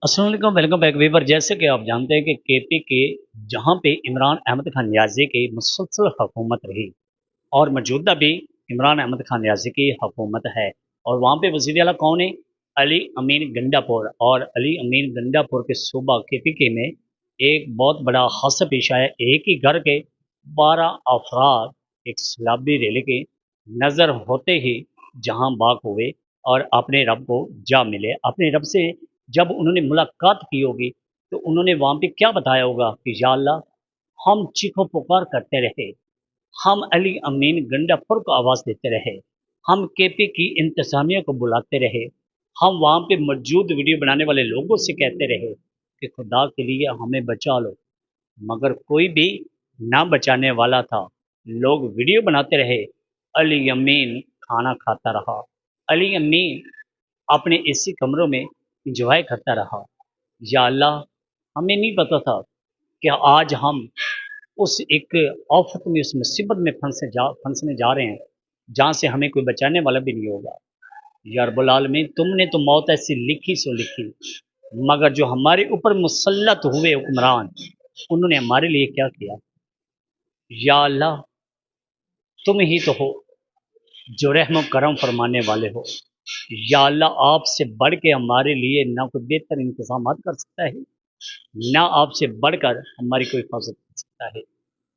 अस्सलाम वालेकुम, welcome back Weaver. जैसे कि आप जानते हैं कि केपी के जहाँ पे इमरान अहमद खान नियाज़ी की मुसलसल हुकूमत रही और मौजूदा भी इमरान अहमद खान नियाज़ी की हुकूमत है और वहाँ पे वज़ीर आला कौन है? अली अमीन गंडापुर। और अली अमीन गंडापुर के सूबा केपी के में एक बहुत बड़ा हादसा पेश आया। एक ही घर के 12 अफराद एक सैलाबी रैली के नज़र होते ही जहाँ बाग हुए और अपने रब को जा मिले। अपने रब से जब उन्होंने मुलाकात की होगी तो उन्होंने वहाँ पे क्या बताया होगा कि या अल्लाह, हम चीखो पुकार करते रहे, हम अली अमीन गंडापुर को आवाज़ देते रहे, हम केपी की इंतजामिया को बुलाते रहे, हम वहाँ पे मौजूद वीडियो बनाने वाले लोगों से कहते रहे कि खुदा के लिए हमें बचा लो, मगर कोई भी ना बचाने वाला था। लोग वीडियो बनाते रहे, अली अमीन खाना खाता रहा, अली अमीन अपने एसी कमरों में इंजॉय करता रहा। या अल्लाह, हमें नहीं पता था कि आज हम उस एक आफत में, उस मुसीबत में फंसने जा रहे हैं जहाँ से हमें कोई बचाने वाला भी नहीं होगा। या रब्बुल आलमीन, तुमने तो मौत ऐसी लिखी सो लिखी, मगर जो हमारे ऊपर मुसल्लत हुए हुक्मरान, उन्होंने हमारे लिए क्या किया? या अल्लाह, तुम ही तो हो जो रहम करम फरमाने वाले हो। या अल्लाह, आपसे बढ़ के हमारे लिए ना कोई बेहतर इंतजाम कर सकता है, ना आपसे बढ़कर हमारी कोई हिफाजत कर सकता है।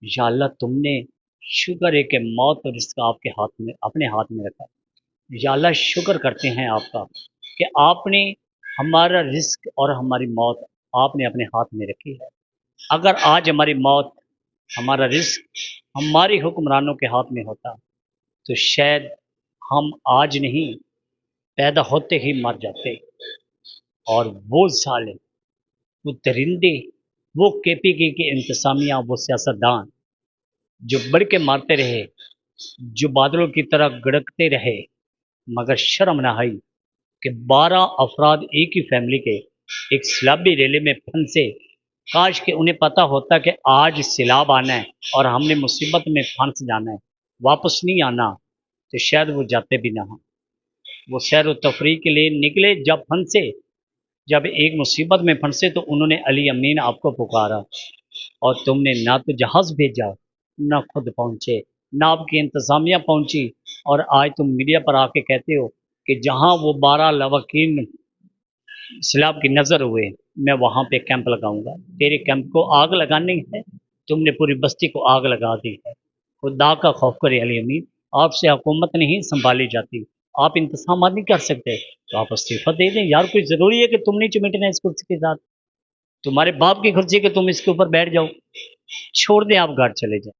या अल्लाह, तुमने शुक्र है कि मौत और रिस्क आपके हाथ में, अपने हाथ में रखा है। या अल्लाह, शुक्र करते हैं आपका कि आपने हमारा रिस्क और हमारी मौत आपने अपने हाथ में रखी है। अगर आज हमारी मौत, हमारा रिस्क हमारे हुक्मरानों के हाथ में होता तो शायद हम आज नहीं, पैदा होते ही मर जाते। और वो साले, वो दरिंदे, वो केपीके के इंतजामिया, वो सियासतदान जो बढ़ के मारते रहे, जो बादलों की तरह गड़कते रहे, मगर शर्म ना आई कि 12 अफराद एक ही फैमिली के एक सैलाबी रैली में फंसे। काश कि उन्हें पता होता कि आज सैलाब आना है और हमने मुसीबत में फंस जाना है, वापस नहीं आना, तो शायद वो जाते भी ना हों। वो सैर व तफरीह के लिए निकले, जब फंसे, जब एक मुसीबत में फंसे तो उन्होंने अली अमीन आपको पुकारा और तुमने ना तो जहाज़ भेजा, ना खुद पहुँचे, ना आपकी इंतज़ामिया पहुँची। और आज तुम मीडिया पर आके कहते हो कि जहाँ वो 12 लवाकिन सैलाब की नज़र हुए, मैं वहाँ पे कैंप लगाऊंगा। तेरे कैंप को आग लगानी है, तुमने पूरी बस्ती को आग लगा दी है। खुदा का खौफ करे अली अमीन, आपसे हुकूमत नहीं संभाली जाती, आप इंतजाम नहीं कर सकते तो आप इस्तीफा दे दें यार। कोई ज़रूरी है कि तुम नहीं चिमटना इस कुर्सी के साथ? तुम्हारे बाप की कुर्सी के तुम इसके ऊपर बैठ जाओ, छोड़ दें, आप घर चले जाएं।